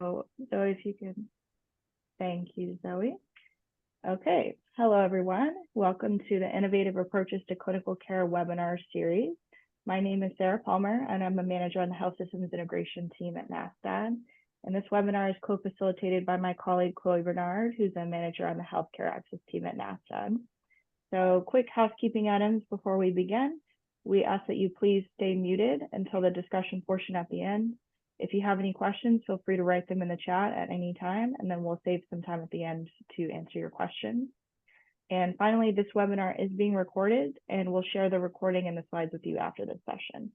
So Zoe, if you can, thank you, Zoe. Okay, hello everyone. Welcome to the Innovative Approaches to Clinical Care webinar series. My name is Sarah Palmer, and I'm a manager on the Health Systems Integration team at NASTAD. And this webinar is co-facilitated by my colleague, Chloe Bernard, who's a manager on the Healthcare Access team at NASTAD. So quick housekeeping items before we begin. We ask that you please stay muted until the discussion portion at the end. If you have any questions, feel free to write them in the chat at any time, and then we'll save some time at the end to answer your questions. And finally, this webinar is being recorded, and we'll share the recording and the slides with you after this session.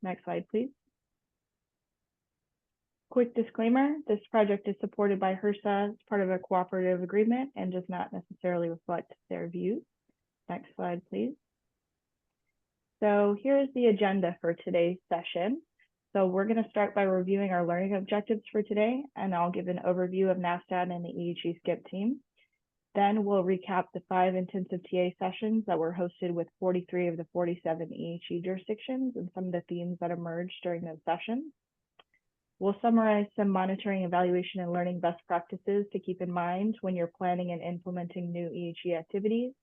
Next slide, please. Quick disclaimer, this project is supported by HRSA as part of a cooperative agreement and does not necessarily reflect their views. Next slide, please. So here's the agenda for today's session. So we're going to start by reviewing our learning objectives for today, and I'll give an overview of NASTAD and the EHE SCIP team. Then we'll recap the 5 intensive TA sessions that were hosted with 43 of the 47 EHE jurisdictions and some of the themes that emerged during those sessions. We'll summarize some monitoring, evaluation, and learning best practices to keep in mind when you're planning and implementing new EHE activities.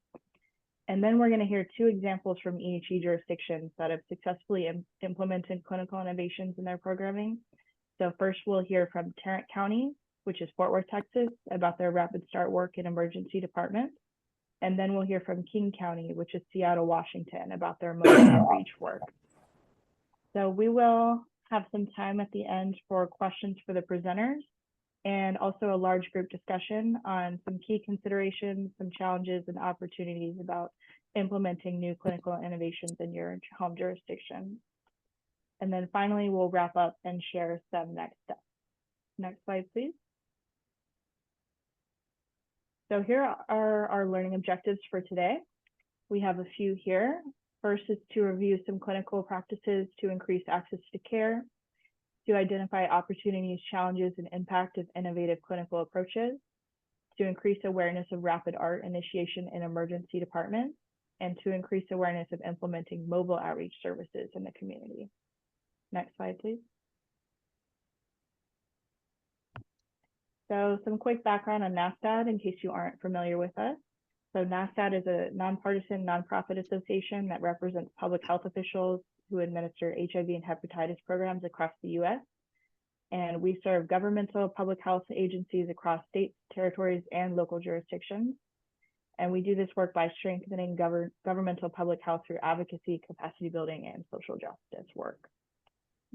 And then we're going to hear 2 examples from EHE jurisdictions that have successfully implemented clinical innovations in their programming. So first we'll hear from Tarrant County, which is Fort Worth, Texas, about their rapid start work in emergency departments. And then we'll hear from King County, which is Seattle, Washington, about their mobile outreach work. So we will have some time at the end for questions for the presenters, and also a large group discussion on some key considerations, some challenges and opportunities about implementing new clinical innovations in your home jurisdiction. And then finally, we'll wrap up and share some next steps. Next slide, please. So here are our learning objectives for today. We have a few here. First is to review some clinical practices to increase access to care, to identify opportunities, challenges, and impact of innovative clinical approaches, to increase awareness of rapid ART initiation in emergency departments, and to increase awareness of implementing mobile outreach services in the community. Next slide, please. So some quick background on NASTAD in case you aren't familiar with us. So NASTAD is a nonpartisan nonprofit association that represents public health officials who administer HIV and hepatitis programs across the US. And we serve governmental public health agencies across states, territories, and local jurisdictions. And we do this work by strengthening governmental public health through advocacy, capacity building, and social justice work.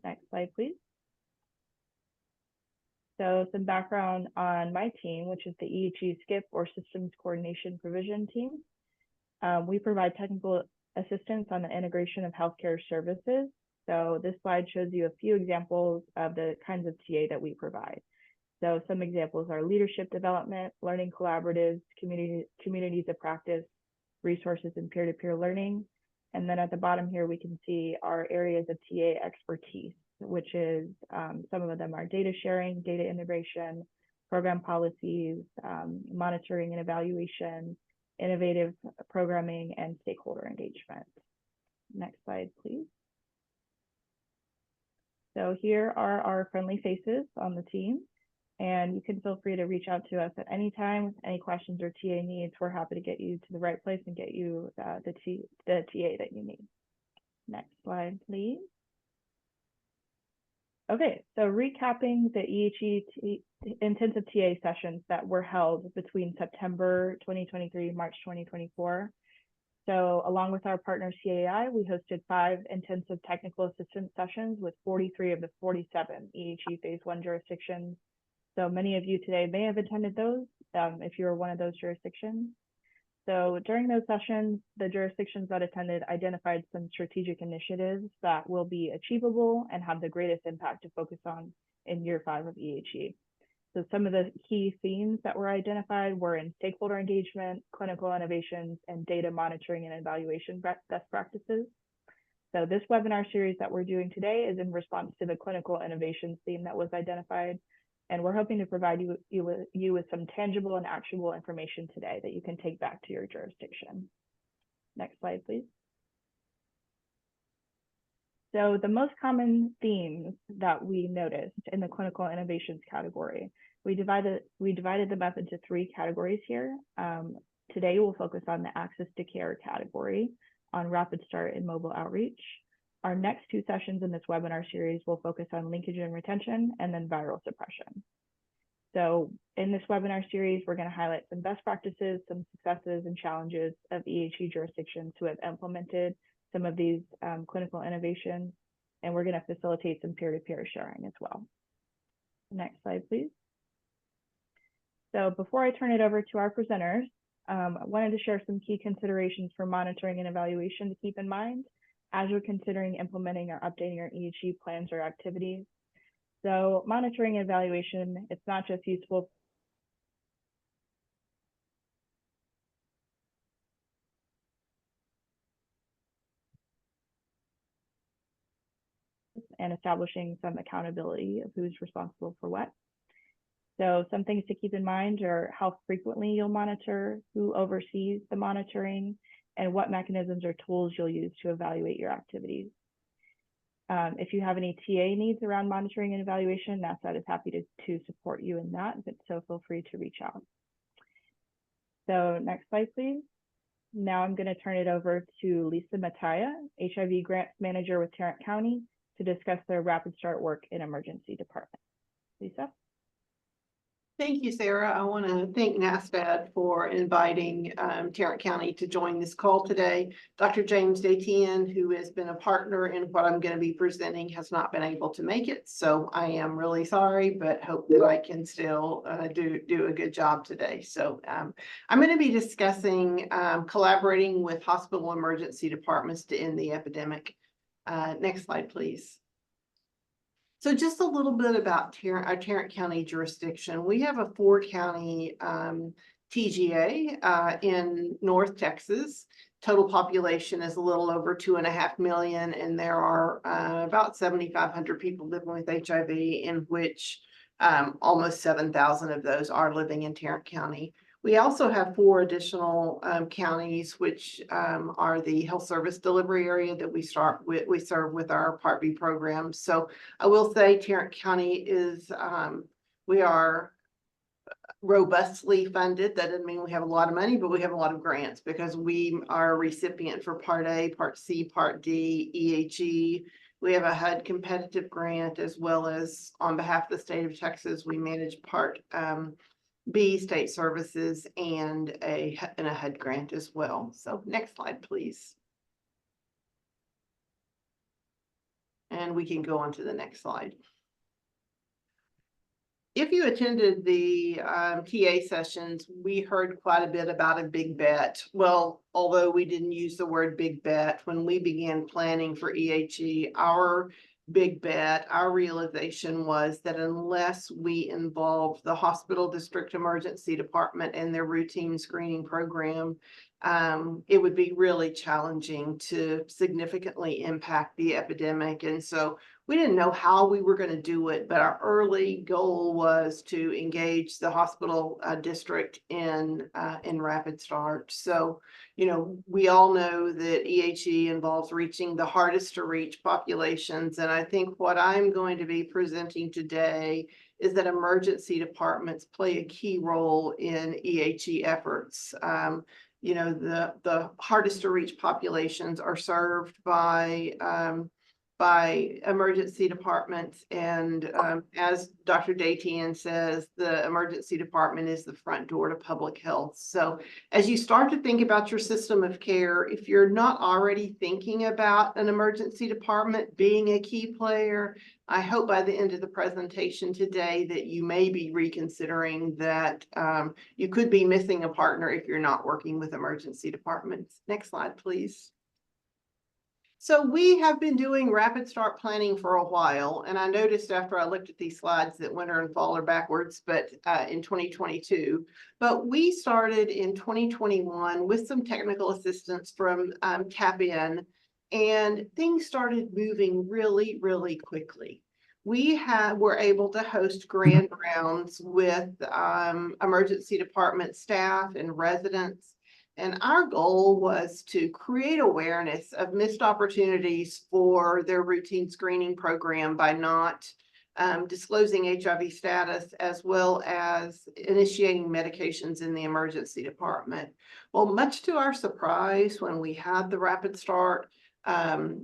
Next slide, please. So some background on my team, which is the EHE SCIP or Systems Coordination Provision team. We provide technical assistance on the integration of healthcare services. So this slide shows you a few examples of the kinds of TA that we provide. So some examples are leadership development, learning collaboratives, communities of practice, resources, and peer-to-peer learning. And then at the bottom here, we can see our areas of TA expertise, which is some of them are data sharing, data integration, program policies, monitoring and evaluation, innovative programming, and stakeholder engagement. Next slide, please. So here are our friendly faces on the team, and you can feel free to reach out to us at any time with any questions or TA needs. We're happy to get you to the right place and get you the TA that you need. Next slide, please. Okay, so recapping the EHE intensive TA sessions that were held between September 2023 and March 2024. So along with our partner CAI, we hosted 5 intensive technical assistance sessions with 43 of the 47 EHE Phase 1 jurisdictions. So many of you today may have attended those if you're one of those jurisdictions. So during those sessions, the jurisdictions that attended identified some strategic initiatives that will be achievable and have the greatest impact to focus on in year 5 of EHE. So some of the key themes that were identified were in stakeholder engagement, clinical innovations, and data monitoring and evaluation best practices. So this webinar series that we're doing today is in response to the clinical innovations theme that was identified. And we're hoping to provide you with some tangible and actionable information today that you can take back to your jurisdiction. Next slide, please. So the most common themes that we noticed in the clinical innovations category, we divided them up into 3 categories here. Today we'll focus on the access to care category, on rapid start and mobile outreach. Our next 2 sessions in this webinar series will focus on linkage and retention, and then viral suppression. So in this webinar series, we're going to highlight some best practices, some successes and challenges of EHE jurisdictions who have implemented some of these clinical innovations, and we're going to facilitate some peer-to-peer sharing as well. Next slide, please. So before I turn it over to our presenters, I wanted to share some key considerations for monitoring and evaluation to keep in mind as you're considering implementing or updating your EHE plans or activities. So monitoring and evaluation, it's not just useful and establishing some accountability of who's responsible for what. So some things to keep in mind are how frequently you'll monitor, who oversees the monitoring, and what mechanisms or tools you'll use to evaluate your activities. If you have any TA needs around monitoring and evaluation, NASAD is happy to support you in that, so feel free to reach out. So next slide, please. Now I'm going to turn it over to Lisa Mataya, HIV Grants Manager with Tarrant County, to discuss their rapid start work in emergency department. Lisa? Thank you, Sarah. I want to thank NASFAD for inviting Tarrant County to join this call today. Dr. James Datian, who has been a partner in what I'm going to be presenting, has not been able to make it. So I am really sorry, but hope that I can still do a good job today. So I'm going to be discussing collaborating with hospital emergency departments to end the epidemic. Next slide, please. So just a little bit about our Tarrant County jurisdiction. We have a 4-county TGA in North Texas. Total population is a little over 2.5 million, and there are about 7,500 people living with HIV, in which almost 7,000 of those are living in Tarrant County. We also have 4 additional counties, which are the health service delivery area that we serve with our Part B program. So I will say Tarrant County is, we are robustly funded. That doesn't mean we have a lot of money, but we have a lot of grants because we are a recipient for Part A, Part C, Part D, EHE. We have a HUD competitive grant, as well as on behalf of the state of Texas, we manage Part B state services and a HUD grant as well. So next slide, please. And we can go on to the next slide. If you attended the TA sessions, we heard quite a bit about a big bet. Well, although we didn't use the word big bet, when we began planning for EHE, our big bet, our realization was that unless we involve the hospital district emergency department and their routine screening program, it would be really challenging to significantly impact the epidemic. And so we didn't know how we were going to do it, but our early goal was to engage the hospital district in rapid start. So, you know, we all know that EHE involves reaching the hardest to reach populations. And I think what I'm going to be presenting today is that emergency departments play a key role in EHE efforts. You know, the hardest to reach populations are served by emergency departments. And as Dr. Datian says, the emergency department is the front door to public health. So as you start to think about your system of care, if you're not already thinking about an emergency department being a key player, I hope by the end of the presentation today that you may be reconsidering that you could be missing a partner if you're not working with emergency departments. Next slide, please. So we have been doing rapid start planning for a while, and I noticed after I looked at these slides that winter and fall are backwards, but in 2022. But we started in 2021 with some technical assistance from Tap-In, and things started moving really, really quickly. We were able to host grand rounds with emergency department staff and residents. And our goal was to create awareness of missed opportunities for their routine screening program by not disclosing HIV status, as well as initiating medications in the emergency department. Well, much to our surprise, when we had the Rapid Start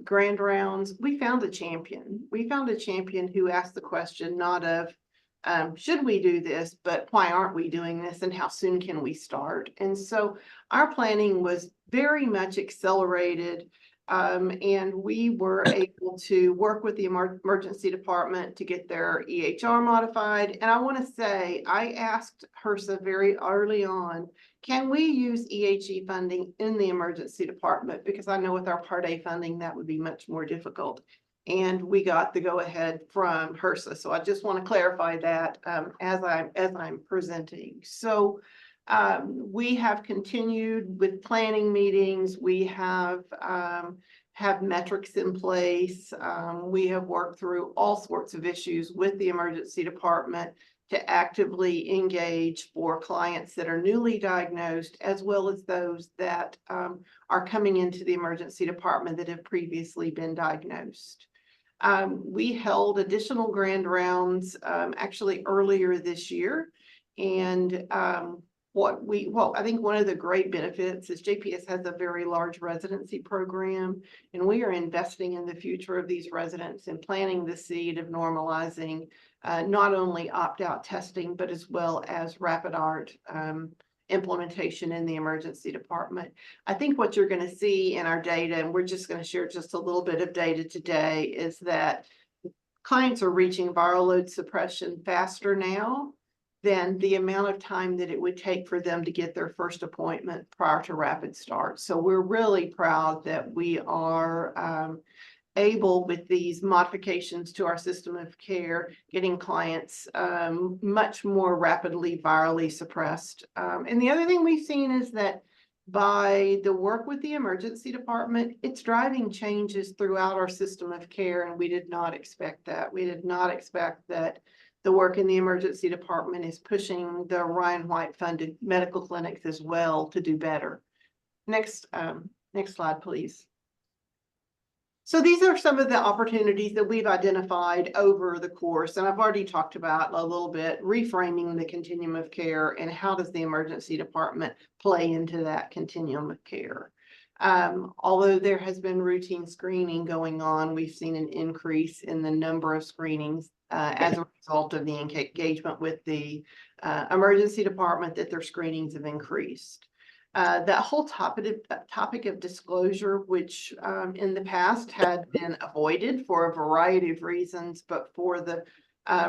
grand rounds, we found a champion. We found a champion who asked the question not of should we do this, but why aren't we doing this, and how soon can we start? And so our planning was very much accelerated, and we were able to work with the emergency department to get their EHR modified. And I want to say, I asked HRSA very early on, can we use EHE funding in the emergency department? Because I know with our Part A funding, that would be much more difficult. And we got the go-ahead from HRSA. So I just want to clarify that as I'm presenting. So we have continued with planning meetings. We have metrics in place. We have worked through all sorts of issues with the emergency department to actively engage for clients that are newly diagnosed, as well as those that are coming into the emergency department that have previously been diagnosed. We held additional grand rounds actually earlier this year. And I think one of the great benefits is JPS has a very large residency program, and we are investing in the future of these residents and planting the seed of normalizing not only opt-out testing, but as well as rapid ART implementation in the emergency department. I think what you're going to see in our data, and we're just going to share just a little bit of data today, is that clients are reaching viral load suppression faster now than the amount of time that it would take for them to get their first appointment prior to Rapid Start. So we're really proud that we are able, with these modifications to our system of care, getting clients much more rapidly virally suppressed. And the other thing we've seen is that by the work with the emergency department, it's driving changes throughout our system of care, and we did not expect that. We did not expect that the work in the emergency department is pushing the Ryan White funded medical clinics as well to do better. Next slide, please. So these are some of the opportunities that we've identified over the course, and I've already talked about a little bit, reframing the continuum of care and how does the emergency department play into that continuum of care. Although there has been routine screening going on, we've seen an increase in the number of screenings as a result of the engagement with the emergency department, that their screenings have increased. That whole topic of disclosure, which in the past had been avoided for a variety of reasons, but for the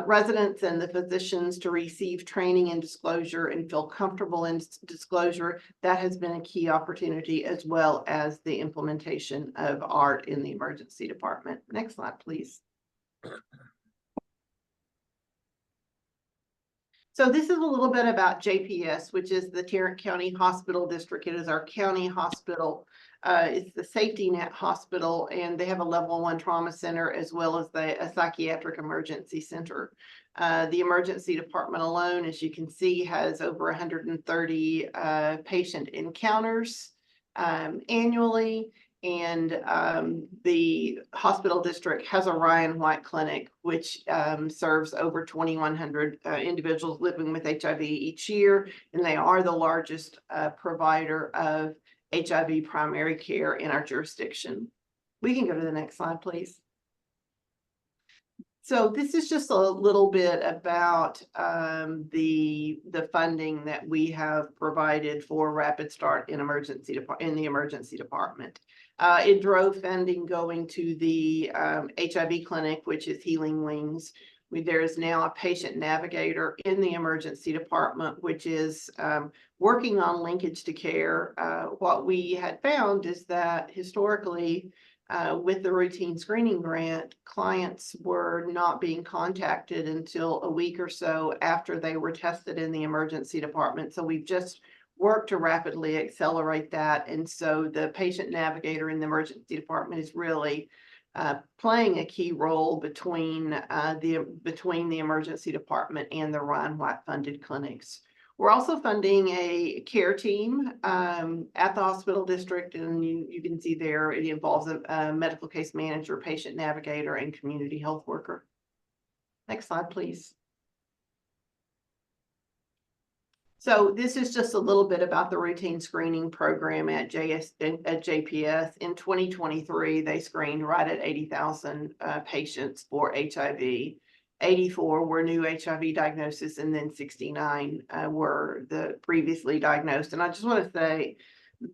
residents and the physicians to receive training in disclosure and feel comfortable in disclosure, that has been a key opportunity, as well as the implementation of ART in the emergency department. Next slide, please. So this is a little bit about JPS, which is the Tarrant County Hospital District. It is our county hospital. It's the safety net hospital, and they have a level 1 trauma center as well as a psychiatric emergency center. The emergency department alone, as you can see, has over 130 patient encounters annually. And the hospital district has a Ryan White clinic, which serves over 2,100 individuals living with HIV each year. And they are the largest provider of HIV primary care in our jurisdiction. We can go to the next slide, please. So this is just a little bit about the funding that we have provided for Rapid Start in the emergency department. It drove funding going to the HIV clinic, which is Healing Wings. There is now a patient navigator in the emergency department, which is working on linkage to care. What we had found is that historically, with the routine screening grant, clients were not being contacted until a week or so after they were tested in the emergency department. So we've just worked to rapidly accelerate that. And so the patient navigator in the emergency department is really playing a key role between the emergency department and the Ryan White funded clinics. We're also funding a care team at the hospital district, and you can see there it involves a medical case manager, patient navigator, and community health worker. Next slide, please. So this is just a little bit about the routine screening program at JPS. In 2023, they screened right at 80,000 patients for HIV. 84 were new HIV diagnoses, and then 69 were the previously diagnosed. And I just want to say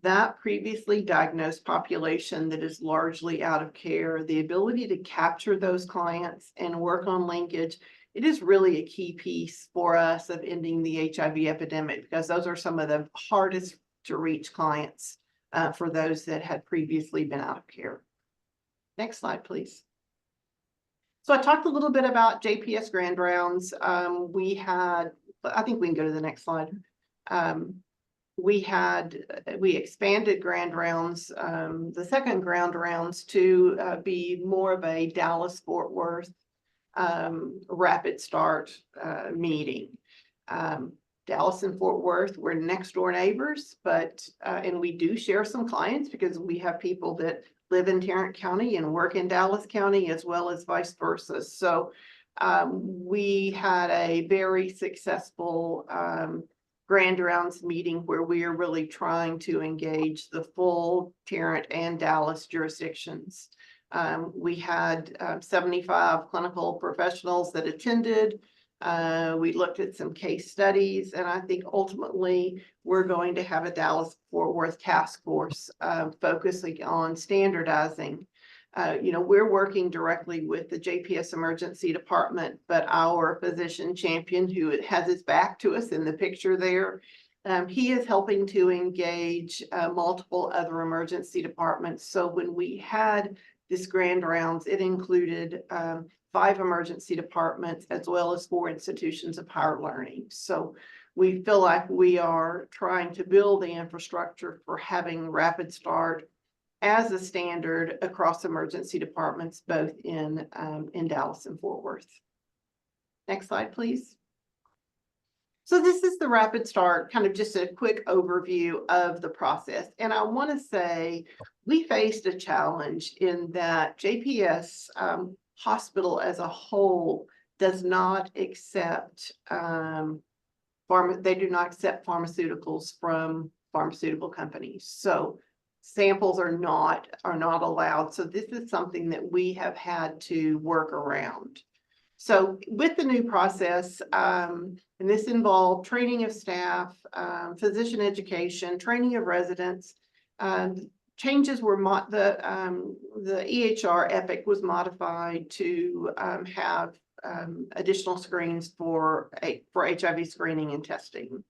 that previously diagnosed population that is largely out of care, the ability to capture those clients and work on linkage, it is really a key piece for us of ending the HIV epidemic, because those are some of the hardest to reach clients for those that had previously been out of care. Next slide, please. So I talked a little bit about JPS Grand Rounds. I think we can go to the next slide. We expanded Grand Rounds, the second Grand Rounds, to be more of a Dallas-Fort Worth rapid start meeting. Dallas and Fort Worth, we're next door neighbors, but and we do share some clients because we have people that live in Tarrant County and work in Dallas County, as well as vice versa. So we had a very successful Grand Rounds meeting where we are really trying to engage the full Tarrant and Dallas jurisdictions. We had 75 clinical professionals that attended. We looked at some case studies, and I think ultimately we're going to have a Dallas-Fort Worth task force focusing on standardizing. We're working directly with the JPS Emergency Department, but our physician champion, who has his back to us in the picture there, he is helping to engage multiple other emergency departments. So when we had this Grand Rounds, it included 5 emergency departments as well as 4 institutions of higher learning. So we feel like we are trying to build the infrastructure for having rapid start as a standard across emergency departments, both in Dallas and Fort Worth. Next slide, please. So this is the rapid start, kind of just a quick overview of the process. And I want to say we faced a challenge in that JPS hospital as a whole does not accept they do not accept pharmaceuticals from pharmaceutical companies. So samples are not allowed. So this is something that we have had to work around. So with the new process, and this involved training of staff, physician education, training of residents, changes were the EHR Epic was modified to have additional screens for HIV screening and testing.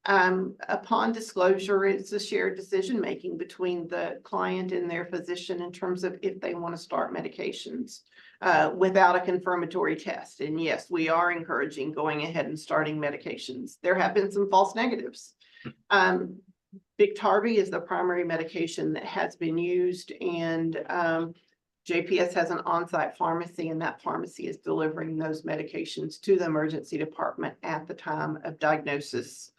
Upon disclosure, it's a shared decision making between the client and their physician in terms of if they want to start medications without a confirmatory test. And yes, we are encouraging going ahead and starting medications. There have been some false negatives. Biktarvy is the primary medication that has been used, and JPS has an on-site pharmacy, and that pharmacy is delivering those medications to the emergency department at the time of diagnosis,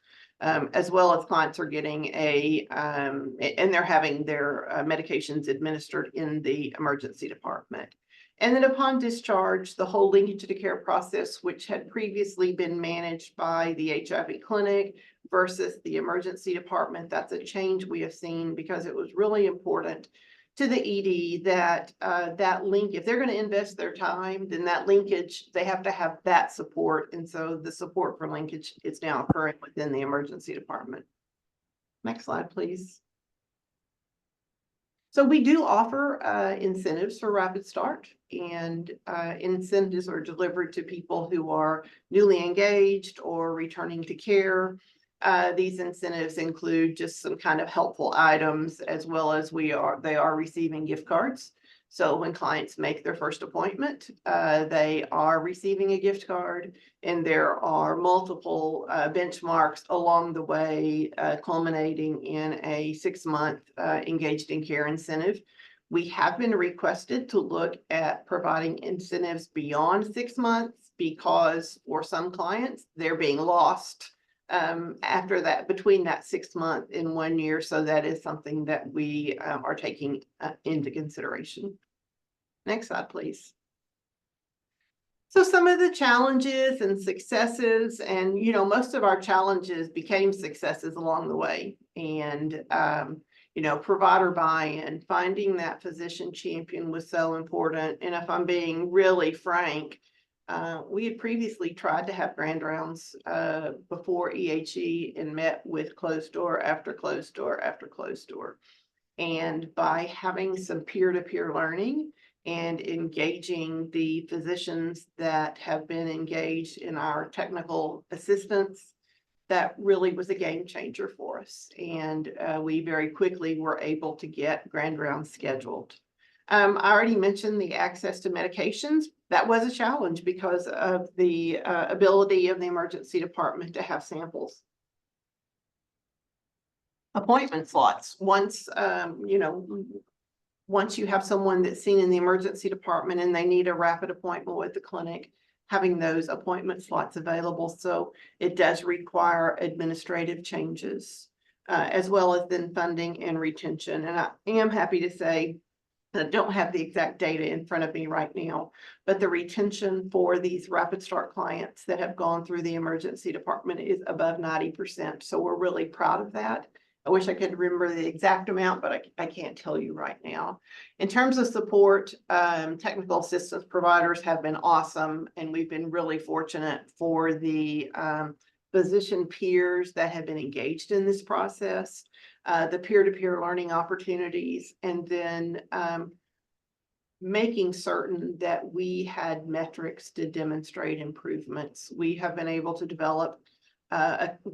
as well as clients are getting and they're having their medications administered in the emergency department. And then upon discharge, the whole linkage to care process, which had previously been managed by the HIV clinic versus the emergency department, that's a change we have seen because it was really important to the ED that that link, if they're going to invest their time, then that linkage, they have to have that support. And so the support for linkage is now occurring within the emergency department. Next slide, please. So we do offer incentives for rapid start, and incentives are delivered to people who are newly engaged or returning to care. These incentives include just some kind of helpful items, as well as they are receiving gift cards. So when clients make their first appointment, they are receiving a gift card, and there are multiple benchmarks along the way, culminating in a 6-month engaged in care incentive. We have been requested to look at providing incentives beyond 6 months because for some clients, they're being lost after that, between that 6 month and 1 year. So that is something that we are taking into consideration. Next slide, please. So some of the challenges and successes, and most of our challenges became successes along the way. And provider buy-in, finding that physician champion was so important. And if I'm being really frank, we had previously tried to have grand rounds before EHE and met with closed door after closed door after closed door. And by having some peer-to-peer learning and engaging the physicians that have been engaged in our technical assistance, that really was a game changer for us. And we very quickly were able to get grand rounds scheduled. I already mentioned the access to medications. That was a challenge because of the ability of the emergency department to have samples. Appointment slots. Once you have someone that's seen in the emergency department and they need a rapid appointment with the clinic, having those appointment slots available. So it does require administrative changes, as well as then funding and retention. And I am happy to say that I don't have the exact data in front of me right now, but the retention for these rapid start clients that have gone through the emergency department is above 90%. So we're really proud of that. I wish I could remember the exact amount, but I can't tell you right now. In terms of support, technical assistance providers have been awesome, and we've been really fortunate for the physician peers that have been engaged in this process, the peer-to-peer learning opportunities, and then making certain that we had metrics to demonstrate improvements. We have been able to develop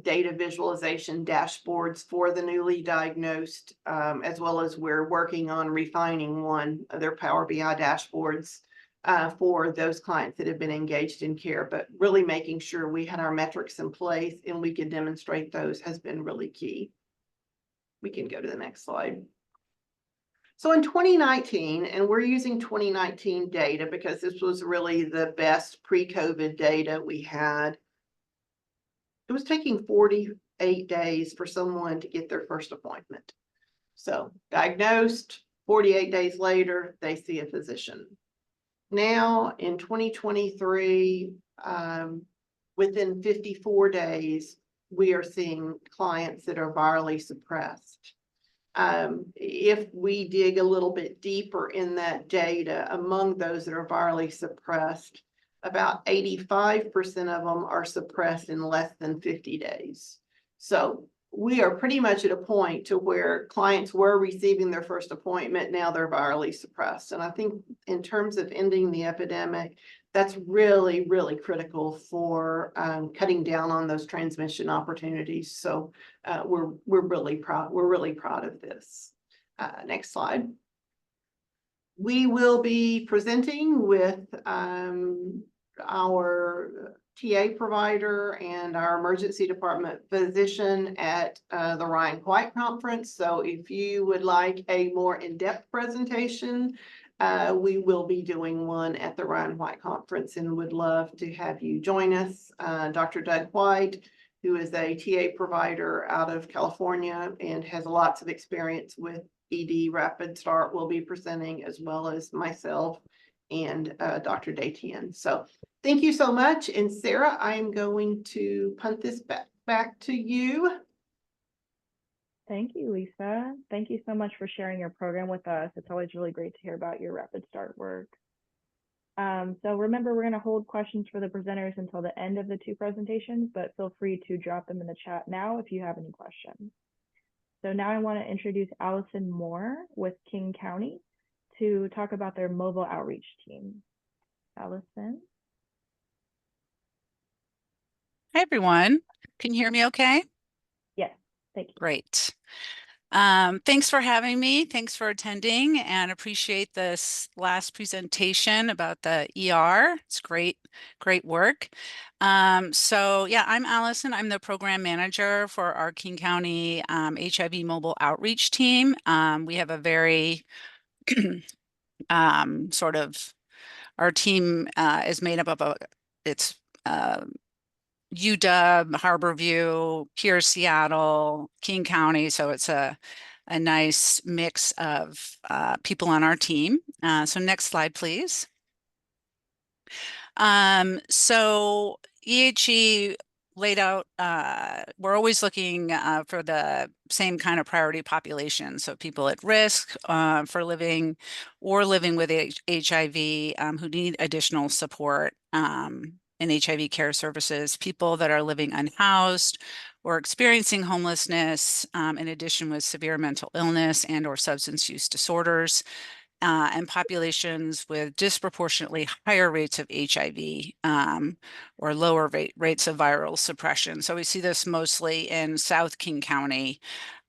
data visualization dashboards for the newly diagnosed, as well as we're working on refining one of their Power BI dashboards for those clients that have been engaged in care. But really making sure we had our metrics in place and we could demonstrate those has been really key. We can go to the next slide. So in 2019, and we're using 2019 data because this was really the best pre-COVID data we had. It was taking 48 days for someone to get their first appointment. So diagnosed, 48 days later, they see a physician. Now in 2023, within 54 days, we are seeing clients that are virally suppressed. If we dig a little bit deeper in that data, among those that are virally suppressed, about 85% of them are suppressed in less than 50 days. So we are pretty much at a point to where clients were receiving their first appointment. Now they're virally suppressed. And I think in terms of ending the epidemic, that's really, really critical for cutting down on those transmission opportunities. So we're really proud. We're really proud of this. Next slide. We will be presenting with our TA provider and our emergency department physician at the Ryan White conference. So if you would like a more in-depth presentation, we will be doing one at the Ryan White conference and would love to have you join us. Dr. Doug White, who is a TA provider out of California and has lots of experience with ED Rapid Start, will be presenting, as well as myself and Dr. Daytian. So thank you so much. And Sarah, I am going to punt this back to you. Thank you, Lisa. Thank you so much for sharing your program with us. It's always really great to hear about your Rapid Start work. So remember, we're going to hold questions for the presenters until the end of the two presentations, but feel free to drop them in the chat now if you have any questions. So now I want to introduce Allison Moore with King County to talk about their mobile outreach team. Allison. Hi, everyone. Can you hear me okay? Yes, thank you. Great. Thanks for having me. Thanks for attending, and appreciate this last presentation about the ER. It's great work. So yeah, I'm Allison. I'm the program manager for our King County HIV mobile outreach team. We have a very our team is made up of UW, Harborview, Pierce, Seattle, King County. So it's a nice mix of people on our team. So next slide, please. So EHE laid out, we're always looking for the same kind of priority population. So people at risk for living or living with HIV who need additional support in HIV care services, people that are living unhoused or experiencing homelessness, in addition with severe mental illness and or substance use disorders, and populations with disproportionately higher rates of HIV or lower rates of viral suppression. So we see this mostly in South King County.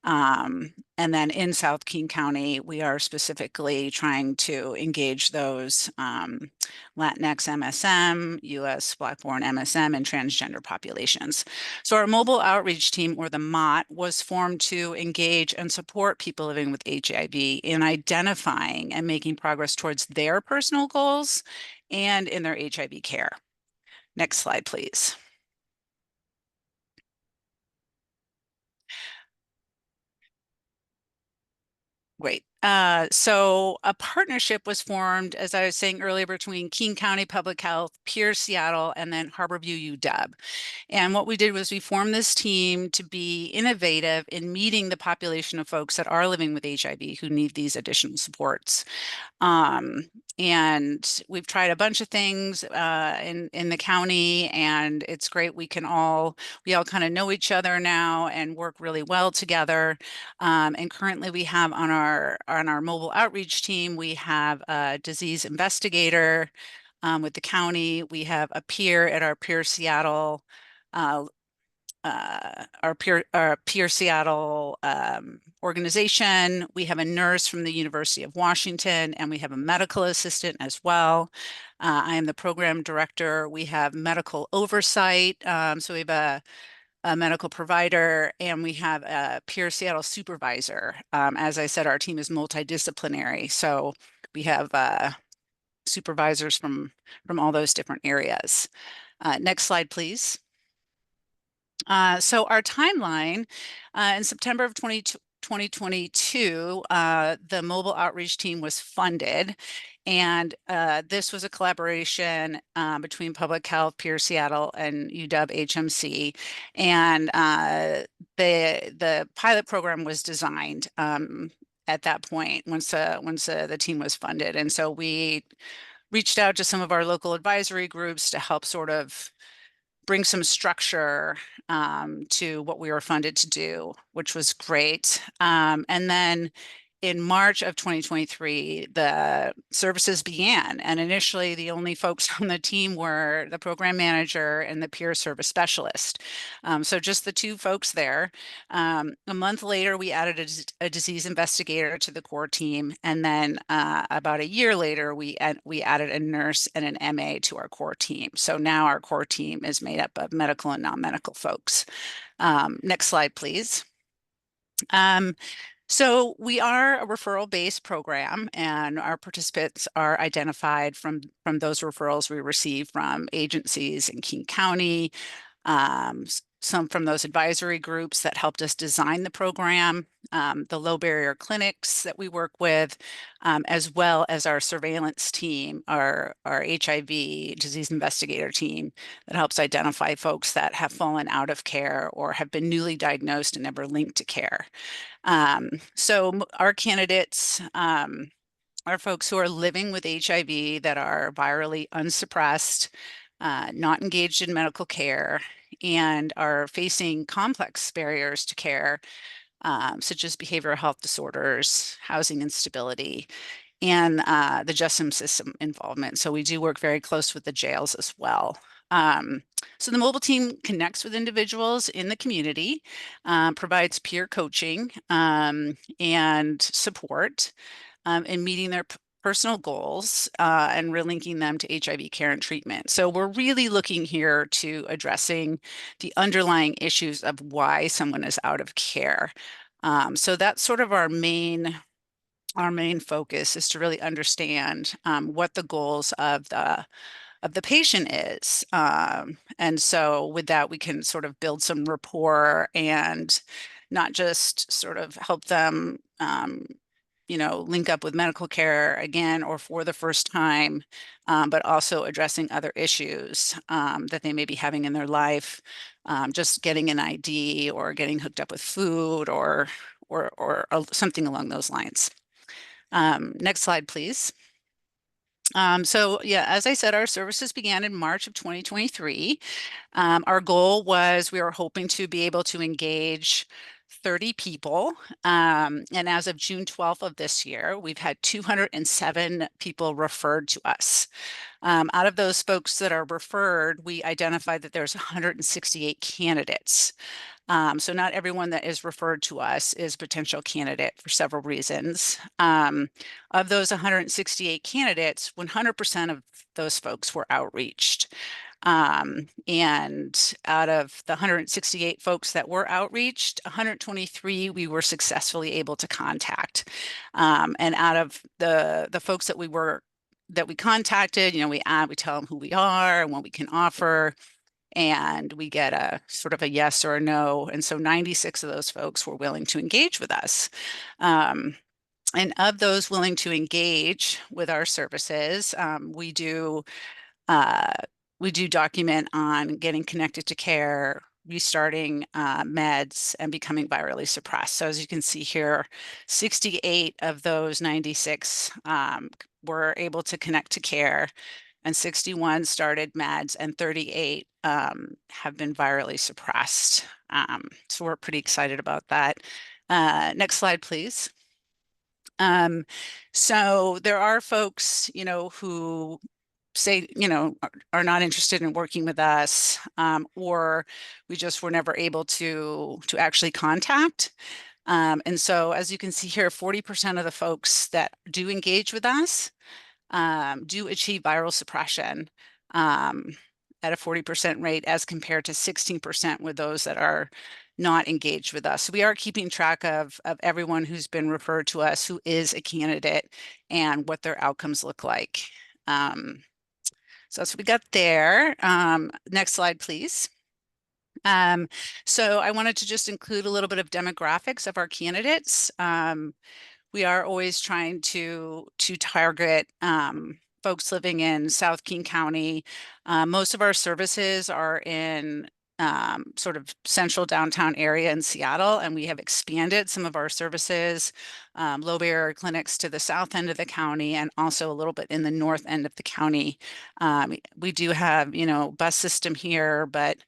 And then in South King County, we are specifically trying to engage those Latinx MSM, US Black-born MSM, and transgender populations. So our mobile outreach team, or the MOT, was formed to engage and support people living with HIV in identifying and making progress towards their personal goals and in their HIV care. Next slide, please. Great. So a partnership was formed, as I was saying earlier, between King County Public Health, Pierce, Seattle, and then Harborview UW. And what we did was we formed this team to be innovative in meeting the population of folks that are living with HIV who need these additional supports. And we've tried a bunch of things in the county, and it's great. We all kind of know each other now and work really well together. And currently we have on our mobile outreach team, we have a disease investigator with the county. We have a peer at our Peer Seattle our Peer Seattle organization. We have a nurse from the University of Washington, and we have a medical assistant as well. I am the program director. We have medical oversight. So we have a medical provider, and we have a Peer Seattle supervisor. As I said, our team is multidisciplinary. So we have supervisors from all those different areas. Next slide, please. So our timeline, in September of 2022, the mobile outreach team was funded. And this was a collaboration between Public Health, Pierce Seattle, and UW HMC. And the pilot program was designed at that point once the team was funded. And so we reached out to some of our local advisory groups to help sort of bring some structure to what we were funded to do, which was great. And then in March of 2023, the services began. And initially, the only folks on the team were the program manager and the peer service specialist. So just the two folks there. A month later, we added a disease investigator to the core team. And then about a year later, we added a nurse and an MA to our core team. So now our core team is made up of medical and non-medical folks. Next slide, please. So we are a referral-based program, and our participants are identified from those referrals we receive from agencies in King County, some from those advisory groups that helped us design the program, the low barrier clinics that we work with, as well as our surveillance team, our HIV disease investigator team that helps identify folks that have fallen out of care or have been newly diagnosed and never linked to care. So our candidates are folks who are living with HIV that are virally unsuppressed, not engaged in medical care, and are facing complex barriers to care, such as behavioral health disorders, housing instability, and the justice system involvement. So we do work very close with the jails as well. So the mobile team connects with individuals in the community, provides peer coaching and support in meeting their personal goals and relinking them to HIV care and treatment. So we're really looking here to addressing the underlying issues of why someone is out of care. So that's sort of our main focus, is to really understand what the goals of the the patient is. And so with that, we can sort of build some rapport and not just sort of help them, link up with medical care again or for the first time, but also addressing other issues that they may be having in their life, just getting an ID or getting hooked up with food or something along those lines. Next slide, please. So yeah, as I said, our services began in March of 2023. Our goal was we were hoping to be able to engage 30 people. And as of June 12th of this year, we've had 207 people referred to us. Out of those folks that are referred, we identified that there's 168 candidates. So not everyone that is referred to us is potential candidate for several reasons. Of those 168 candidates, 100% of those folks were outreached. And out of the 168 folks that were outreached, 123 we were successfully able to contact. And out of the folks that we contacted, we tell them who we are and what we can offer, and we get a sort of a yes or a no. And so 96 of those folks were willing to engage with us. And of those willing to engage with our services, we do document on getting connected to care, restarting meds, and becoming virally suppressed. So as you can see here, 68 of those 96 were able to connect to care, and 61 started meds, and 38 have been virally suppressed. So we're pretty excited about that. Next slide, please. So there are folks, who say, are not interested in working with us, or we just were never able to actually contact. And so as you can see here, 40% of the folks that do engage with us do achieve viral suppression at a 40% rate, as compared to 16% with those that are not engaged with us. So we are keeping track of everyone who's been referred to us who is a candidate and what their outcomes look like. So that's what we got there. Next slide, please. So I wanted to just include a little bit of demographics of our candidates. We are always trying to target folks living in South King County. Most of our services are in sort of central downtown area in Seattle, and we have expanded some of our services, low barrier clinics, to the south end of the county, and also a little bit in the north end of the county. We do have, bus system here, but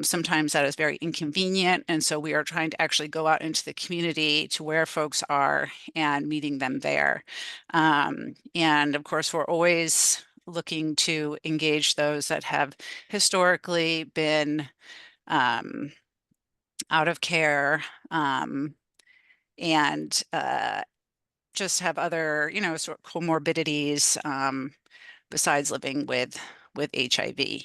sometimes that is very inconvenient. And so we are trying to actually go out into the community to where folks are and meeting them there. And of course, we're always looking to engage those that have historically been out of care, and just have other, sort of comorbidities besides living with HIV.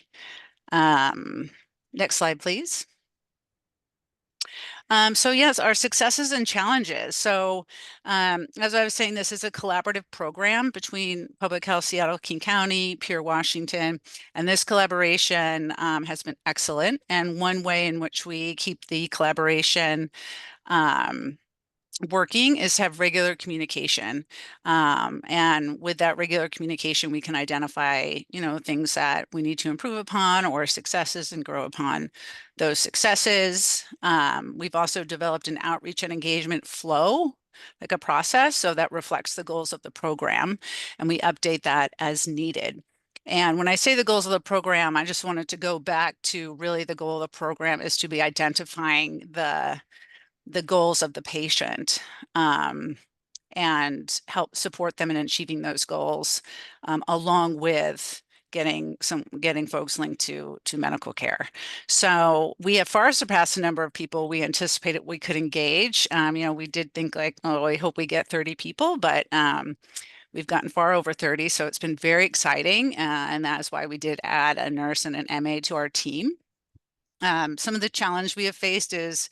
Next slide, please. So yes, our successes and challenges. So as I was saying, this is a collaborative program between Public Health Seattle, King County, Pierre, Washington, and this collaboration has been excellent. And one way in which we keep the collaboration working is to have regular communication. And with that regular communication, we can identify, things that we need to improve upon or successes, and grow upon those successes. We've also developed an outreach and engagement flow, like a process, so that reflects the goals of the program, and we update that as needed. And when I say the goals of the program, I just wanted to go back to really the goal of the program is to be identifying the goals of the patient, and help support them in achieving those goals, along with getting folks linked to medical care. So we have far surpassed the number of people we anticipated we could engage. We did think like, oh, I hope we get 30 people, but we've gotten far over 30. So it's been very exciting. And that is why we did add a nurse and an MA to our team. Some of the challenge we have faced is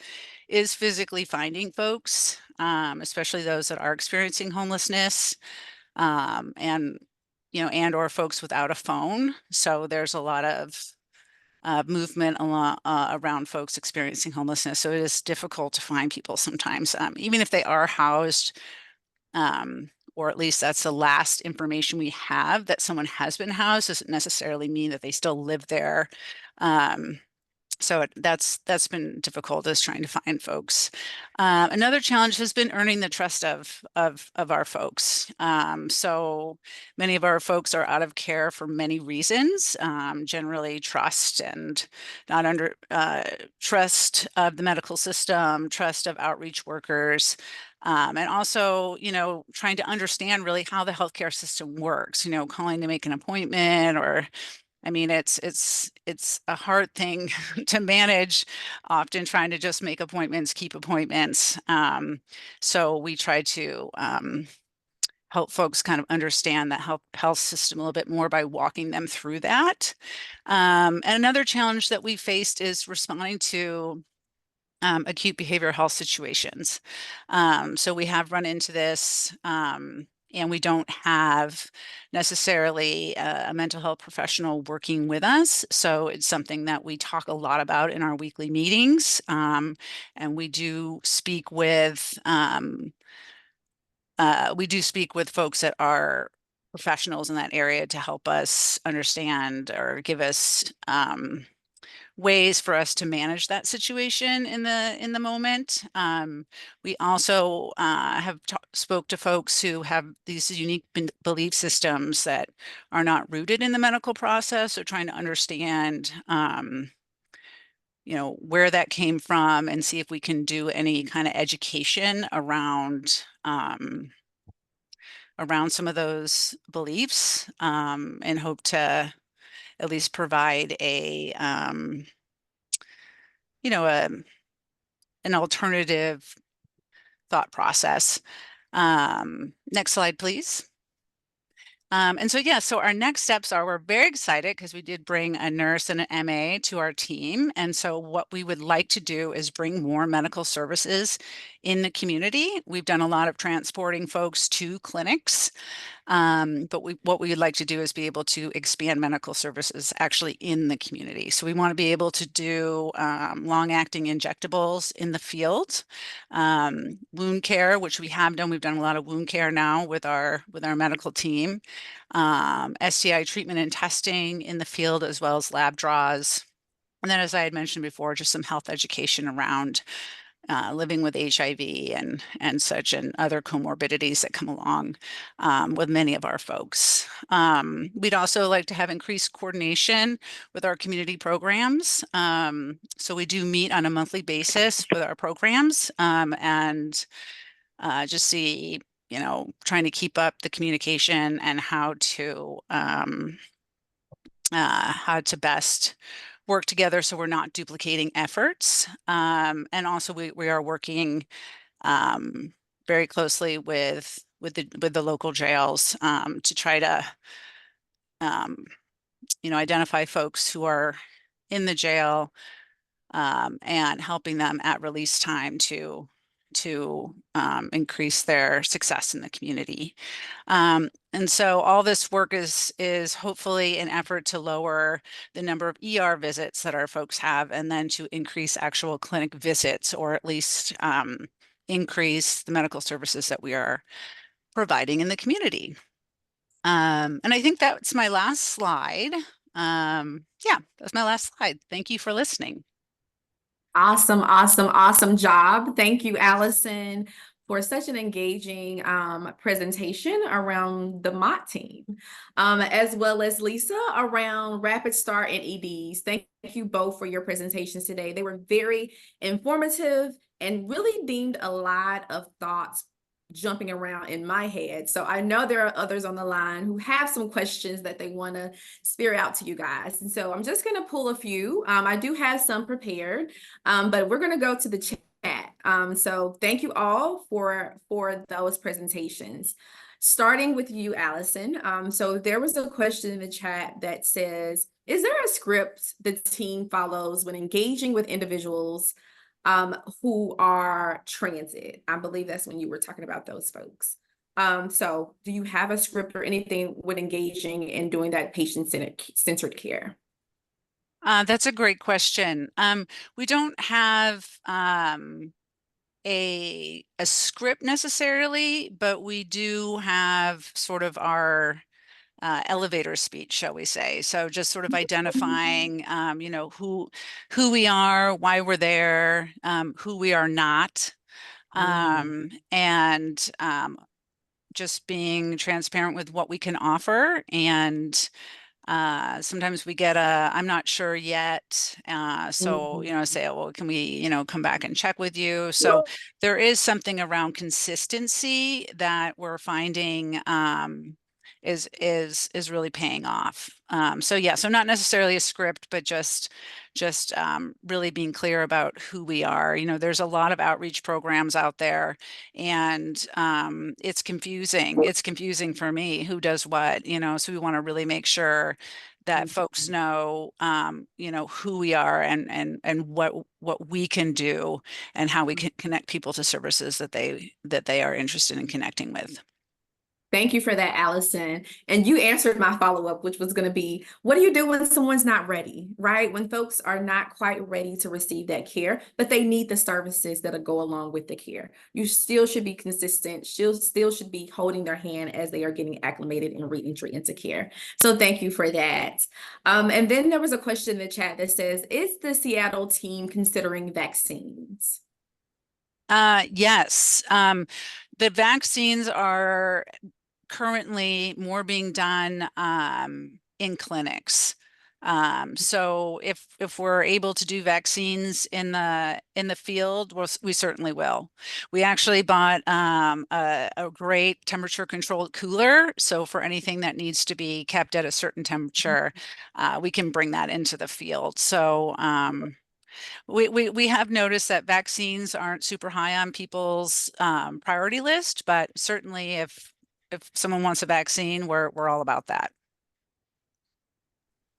physically finding folks, especially those that are experiencing homelessness. And and or folks without a phone. So there's a lot of movement around folks experiencing homelessness. So it is difficult to find people sometimes, even if they are housed, or at least that's the last information we have that someone has been housed, doesn't necessarily mean that they still live there. So that's been difficult, is trying to find folks. Another challenge has been earning the trust of our folks. So many of our folks are out of care for many reasons. Generally, trust and not under trust of the medical system, trust of outreach workers. And also, trying to understand really how the healthcare system works, calling to make an appointment, or I mean, it's a hard thing to manage, often trying to just make appointments, keep appointments. So we try to help folks kind of understand the health system a little bit more by walking them through that. And another challenge that we faced is responding to acute behavioral health situations. So we have run into this, and we don't have necessarily a mental health professional working with us. So it's something that we talk a lot about in our weekly meetings. And we do speak with folks that are professionals in that area to help us understand or give us ways for us to manage that situation in the moment. We also have spoke to folks who have these unique belief systems that are not rooted in the medical process, so trying to understand where that came from and see if we can do any kind of education around some of those beliefs, and hope to at least provide an alternative thought process. Next slide, please. And so our next steps are, we're very excited because we did bring a nurse and an MA to our team. And so what we would like to do is bring more medical services in the community. We've done a lot of transporting folks to clinics. But what we would like to do is be able to expand medical services actually in the community. So we want to be able to do long-acting injectables in the field, wound care, which we have done. We've done a lot of wound care now with our medical team, STI treatment and testing in the field, as well as lab draws. And then, as I had mentioned before, just some health education around living with HIV and such, and other comorbidities that come along with many of our folks. We'd also like to have increased coordination with our community programs. So we do meet on a monthly basis with our programs, and just see, trying to keep up the communication and how to best work together so we're not duplicating efforts. And also we are working very closely with the local jails to try to identify folks who are in the jail, and helping them at release time to increase their success in the community. And so all this work is hopefully an effort to lower the number of ER visits that our folks have, and then to increase actual clinic visits, or at least increase the medical services that we are providing in the community. And I think that's my last slide. Yeah, that's my last slide. Thank you for listening. Awesome, awesome, awesome job. Thank you, Allison, for such an engaging presentation around the MOT team, as well as Lisa around Rapid Start and EDs. Thank you both for your presentations today. They were very informative and really deemed a lot of thoughts jumping around in my head. So I know there are others on the line who have some questions that they want to spear out to you guys. And so I'm just going to pull a few. I do have some prepared, but we're going to go to the chat. So thank you all for those presentations. Starting with you, Allison. So there was a question in the chat that says, is there a script the team follows when engaging with individuals who are transit? I believe that's when you were talking about those folks. So do you have a script or anything with engaging in doing that patient-centered care? That's a great question. We don't have a script necessarily, but we do have sort of our elevator speech, shall we say. So just sort of identifying, who we are, why we're there, who we are not, and just being transparent with what we can offer. And sometimes we get I'm not sure yet. So, say, oh, well, can we, come back and check with you? So there is something around consistency that we're finding is really paying off. So yeah, so not necessarily a script, but just really being clear about who we are. There's a lot of outreach programs out there, and it's confusing. It's confusing for me who does what, so we want to really make sure that folks know, who we are and what we can do and how we can connect people to services that they are interested in connecting with. Thank you for that, Allison. And you answered my follow-up, which was going to be, what do you do when someone's not ready, right? When folks are not quite ready to receive that care, but they need the services that go along with the care. You still should be consistent, still should be holding their hand as they are getting acclimated and re-entry into care. So thank you for that. And then there was a question in the chat that says, is the Seattle team considering vaccines? Yes. The vaccines are currently more being done in clinics. So if we're able to do vaccines in the field, we certainly will. We actually bought a great temperature controlled cooler. So for anything that needs to be kept at a certain temperature, we can bring that into the field. So we have noticed that vaccines aren't super high on people's priority list, but certainly if someone wants a vaccine, we're all about that.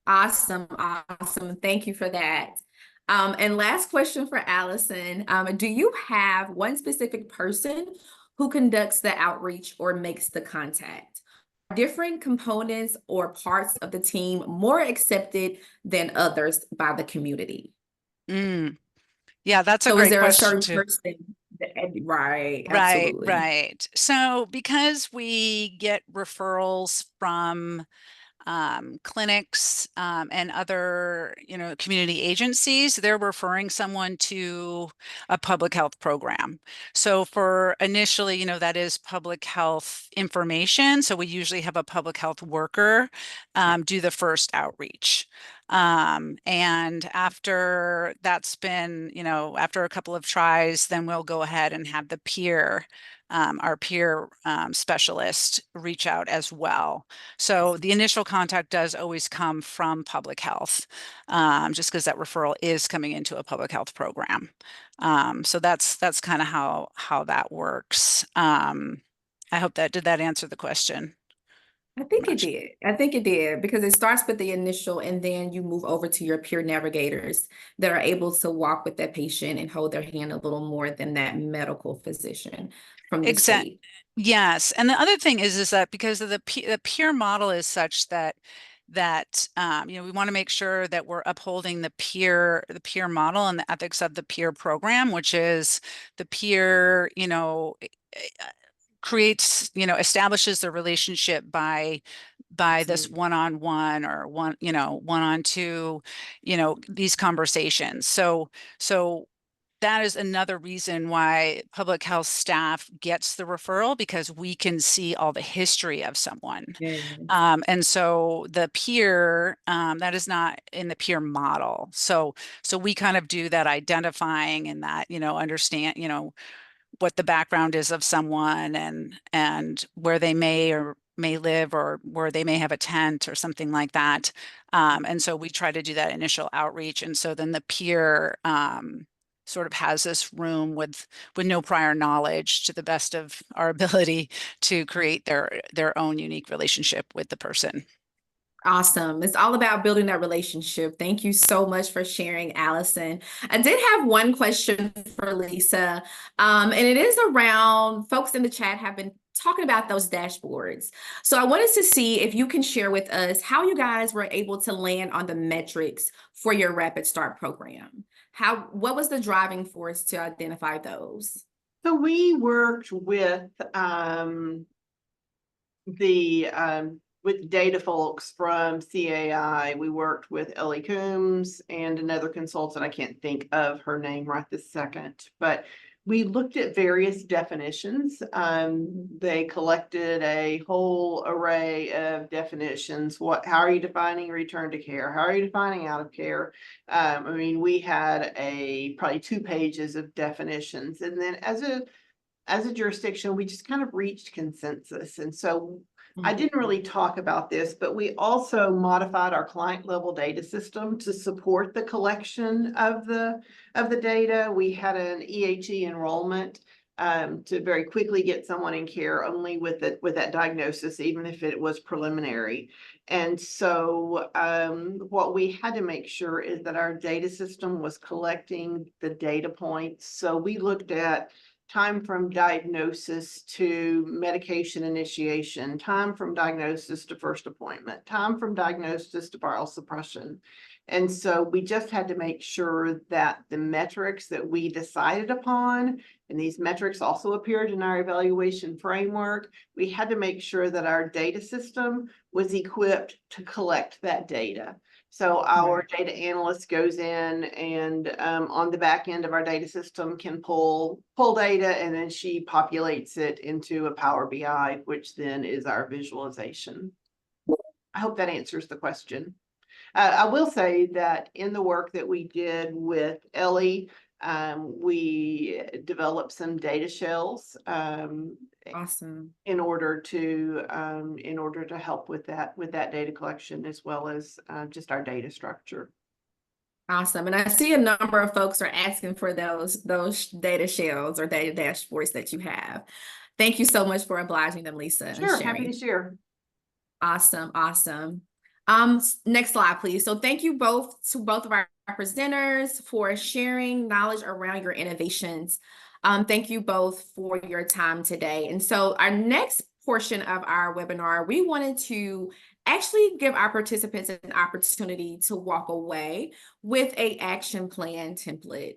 Awesome, awesome. Thank you for that. And last question for Allison. Do you have one specific person who conducts the outreach or makes the contact? Are different components or parts of the team more accepted than others by the community? Yeah, that's a So is great there a question certain too. person right, Right, absolutely. right. So because we get referrals from clinics and other, community agencies, they're referring someone to a public health program. So for initially, that is public health information. So we usually have a public health worker do the first outreach. And after that's been, after a couple of tries, then we'll go ahead and have the our peer specialist reach out as well. So the initial contact does always come from public health, just because that referral is coming into a public health program. So that's kind of how that works. I hope did that answer the question? I think it did. I think it did because it starts with the initial and then you move over to your peer navigators that are able to walk with that patient and hold their hand a little more than that medical physician from the Exactly. state. Yes. And the other thing is that because of the peer model is such that we want to make sure that we're upholding the peer model and the ethics of the peer program, which is the peer, creates, establishes the relationship by this one-on-one or one-on-two, these conversations. So that is another reason why public health staff gets the referral, because we can see all the history of someone. Yes. And so the peer, that is not in the peer model. So we kind of do that identifying and that, understand, what the background is of someone and where they may live or where they may have a tent or something like that. And so we try to do that initial outreach. And so then the peer sort of has this room with no prior knowledge, to the best of our ability, to create their own unique relationship with the person. Awesome. It's all about building that relationship. Thank you so much for sharing, Allison. I did have one question for Lisa, and it is around, folks in the chat have been talking about those dashboards. So I wanted to see if you can share with us how you guys were able to land on the metrics for your Rapid Start program. What was the driving force to identify those? So we worked with with data folks from CAI. We worked with Ellie Coombs and another consultant. I can't think of her name right this second, but we looked at various definitions. They collected a whole array of definitions. How are you defining return to care? How are you defining out of care? I mean, we had probably 2 pages of definitions, and then as a jurisdiction, we just kind of reached consensus. And so I didn't really talk about this, but we also modified our client level data system to support the collection of the data. We had an EHE enrollment to very quickly get someone in care only with that diagnosis, even if it was preliminary. And so what we had to make sure is that our data system was collecting the data points. So we looked at time from diagnosis to medication initiation, time from diagnosis to first appointment, time from diagnosis to viral suppression. And so we just had to make sure that the metrics that we decided upon, and these metrics also appeared in our evaluation framework, we had to make sure that our data system was equipped to collect that data. So our data analyst goes in and on the back end of our data system can pull data, and then she populates it into a Power BI, which then is our visualization. I hope that answers the question. I will say that in the work that we did with Ellie, we developed some data shells. Awesome. In order to help with that data collection, as well as just our data structure. Awesome. And I see a number of folks are asking for those data shells or data dashboards that you have. Thank you so much for obliging them, Lisa. Sure, happy to share. Awesome, awesome. Next slide, please. So thank you both of our presenters for sharing knowledge around your innovations. Thank you both for your time today. And so our next portion of our webinar, we wanted to actually give our participants an opportunity to walk away with an action plan template.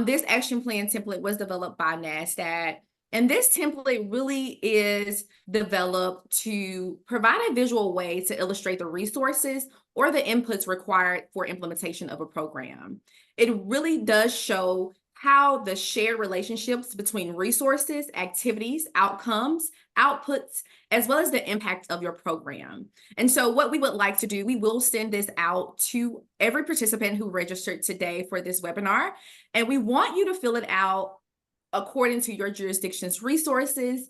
This action plan template was developed by NASDAQ. And this template really is developed to provide a visual way to illustrate the resources or the inputs required for implementation of a program. It really does show how the shared relationships between resources, activities, outcomes, outputs, as well as the impact of your program. And so what we would like to do, we will send this out to every participant who registered today for this webinar. And we want you to fill it out according to your jurisdiction's resources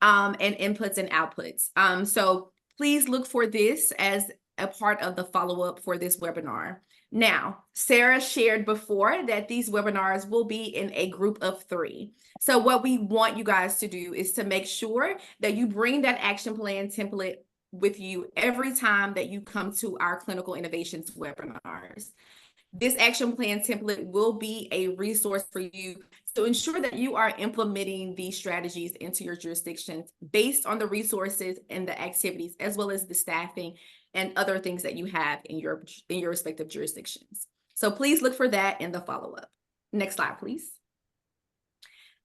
and inputs and outputs. So please look for this as a part of the follow-up for this webinar. Now, Sarah shared before that these webinars will be in a group of 3. So what we want you guys to do is to make sure that you bring that action plan template with you every time that you come to our clinical innovations webinars. This action plan template will be a resource for you to ensure that you are implementing these strategies into your jurisdictions based on the resources and the activities, as well as the staffing and other things that you have in your respective jurisdictions. So please look for that in the follow-up. Next slide, please.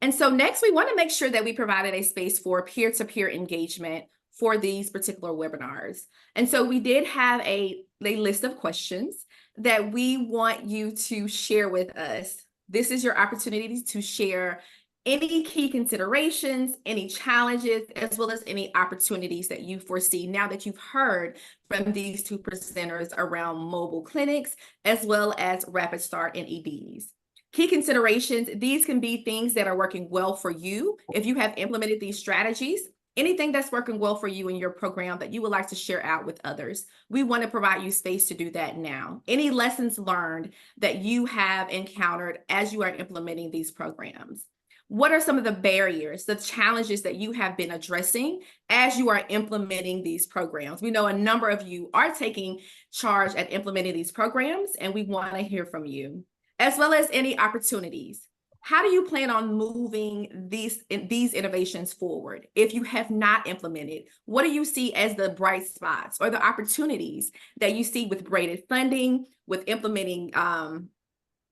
And so next, we want to make sure that we provided a space for peer-to-peer engagement for these particular webinars. And so we did have a list of questions that we want you to share with us. This is your opportunity to share any key considerations, any challenges, as well as any opportunities that you foresee now that you've heard from these 2 presenters around mobile clinics, as well as Rapid Start and EDs. Key considerations, these can be things that are working well for you. If you have implemented these strategies, anything that's working well for you in your program that you would like to share out with others, we want to provide you space to do that now. Any lessons learned that you have encountered as you are implementing these programs? What are some of the barriers, the challenges that you have been addressing as you are implementing these programs? We know a number of you are taking charge at implementing these programs, and we want to hear from you, as well as any opportunities. How do you plan on moving these innovations forward? If you have not implemented, what do you see as the bright spots or the opportunities that you see with braided funding, with implementing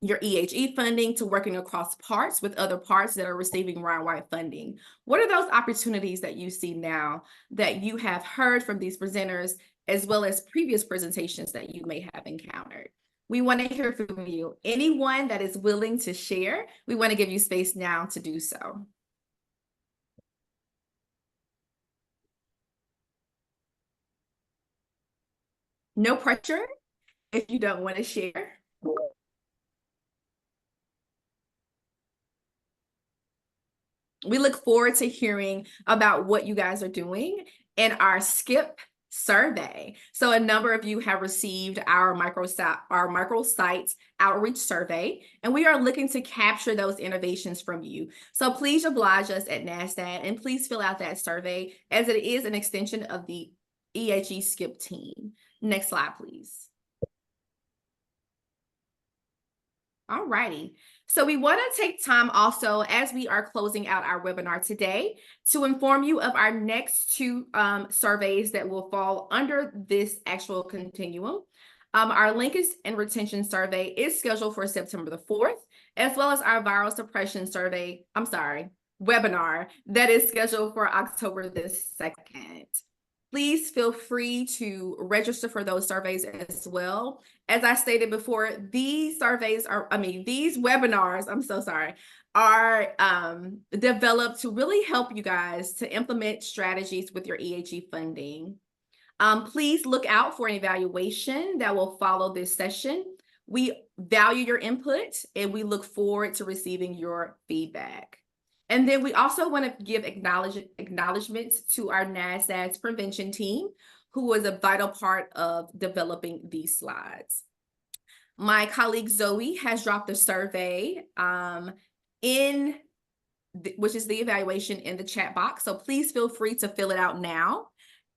your EHE funding, to working across parts with other parts that are receiving round-wide funding? What are those opportunities that you see now that you have heard from these presenters, as well as previous presentations that you may have encountered? We want to hear from you. Anyone that is willing to share, we want to give you space now to do so. No pressure if you don't want to share. We look forward to hearing about what you guys are doing in our SCIP survey. So a number of you have received our microsite outreach survey, and we are looking to capture those innovations from you. So please oblige us at NASDAQ, and please fill out that survey, as it is an extension of the EHE SCIP team. Next slide, please. All righty. So we want to take time also, as we are closing out our webinar today, to inform you of our next two surveys that will fall under this actual continuum. Our linkage and retention survey is scheduled for September the 4th, as well as our viral suppression survey, webinar that is scheduled for October the 2nd. Please feel free to register for those surveys as well. As I stated before, these webinars, are developed to really help you guys to implement strategies with your EHE funding. Please look out for an evaluation that will follow this session. We value your input, and we look forward to receiving your feedback. And then we also want to give acknowledgments to our NASDAQ's prevention team, who was a vital part of developing these slides. My colleague Zoe has dropped a survey which is the evaluation, in the chat box. So please feel free to fill it out now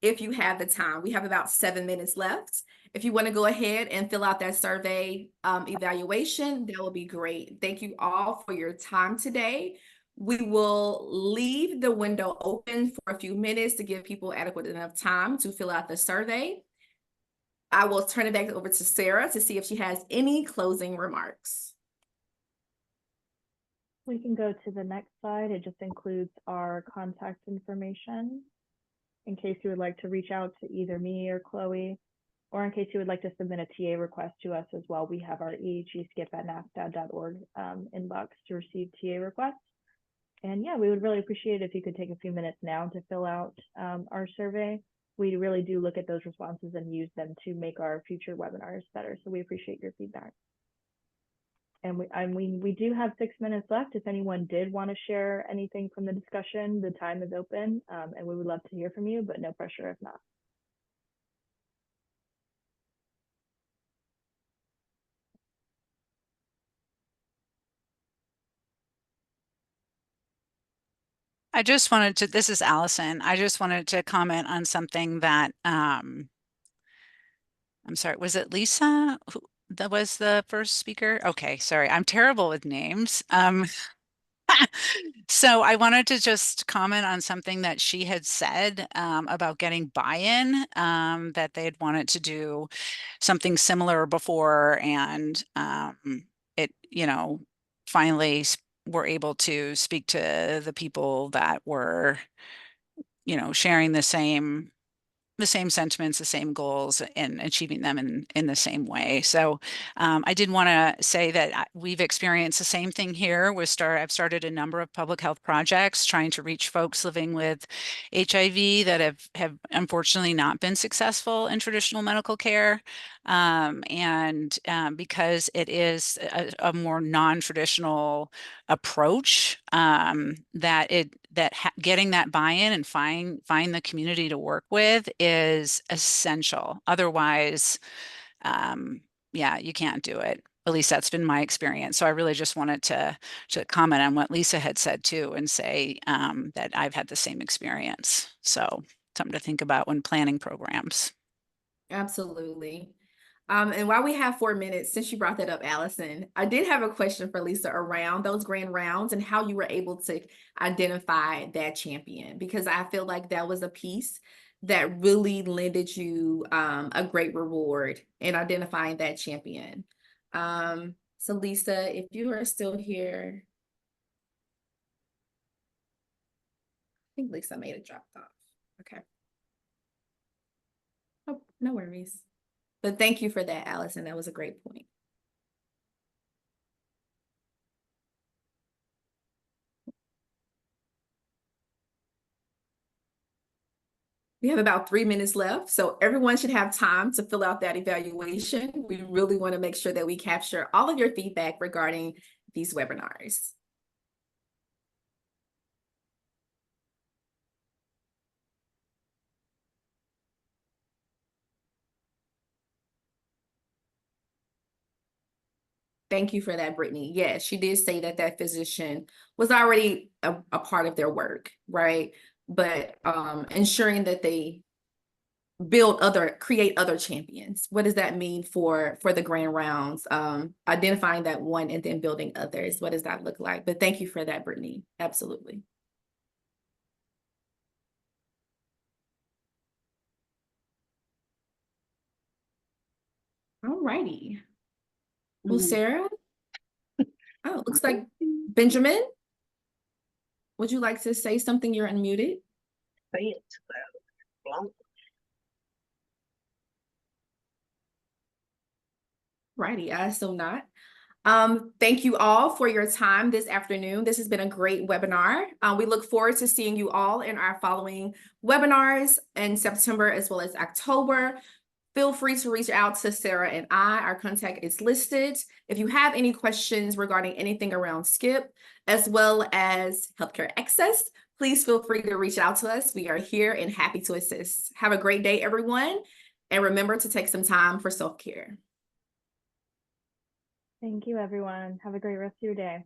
if you have the time. We have about 7 minutes left. If you want to go ahead and fill out that survey evaluation, that will be great. Thank you all for your time today. We will leave the window open for a few minutes to give people adequate enough time to fill out the survey. I will turn it back over to Sarah to see if she has any closing remarks. We can go to the next slide. It just includes our contact information in case you would like to reach out to either me or Chloe, or in case you would like to submit a TA request to us as well. We have our eheskip@nasdaq.org inbox to receive TA requests. And yeah, we would really appreciate it if you could take a few minutes now to fill out our survey. We really do look at those responses and use them to make our future webinars better. So we appreciate your feedback. And we do have 6 minutes left. If anyone did want to share anything from the discussion, the time is open, and we would love to hear from you, but no pressure if not. I just wanted to, this is Allison. I just wanted to comment on something that, I'm sorry, was it Lisa who that was the first speaker? Okay, sorry, I'm terrible with names. So I wanted to just comment on something that she had said about getting buy-in, that they had wanted to do something similar before, and it, finally were able to speak to the people that were, sharing the same sentiments, the same goals, and achieving them in the same way. So I did want to say that we've experienced the same thing here. I've started a number of public health projects trying to reach folks living with HIV that have unfortunately not been successful in traditional medical care. Because it is a more non-traditional approach, getting that buy-in and find the community to work with is essential. Otherwise, yeah, you can't do it. At least that's been my experience. So I really just wanted to comment on what Lisa had said too, and say that I've had the same experience. So something to think about when planning programs. Absolutely. And while we have 4 minutes, since you brought that up, Allison, I did have a question for Lisa around those grand rounds and how you were able to identify that champion, because I feel like that was a piece that really lended you a great reward in identifying that champion. So Lisa, if you are still here, I think Lisa may have dropped off. Okay. Oh, no worries. But thank you for that, Allison. That was a great point. We have about 3 minutes left, so everyone should have time to fill out that evaluation. We really want to make sure that we capture all of your feedback regarding these webinars. Thank you for that, Brittany. Yes, she did say that that physician was already a part of their work, right? But ensuring that they create other champions. What does that mean for the grand rounds? Identifying that one and then building others. What does that look like? But thank you for that, Brittany. Absolutely. All righty. Well, Sarah, oh, it looks like Benjamin, would you like to say something? You're unmuted. Righty, I assume not. Thank you all for your time this afternoon. This has been a great webinar. We look forward to seeing you all in our following webinars in September as well as October. Feel free to reach out to Sarah and I. Our contact is listed. If you have any questions regarding anything around SCIP, as well as healthcare access, please feel free to reach out to us. We are here and happy to assist. Have a great day, everyone. And remember to take some time for self-care. Thank you, everyone. Have a great rest of your day.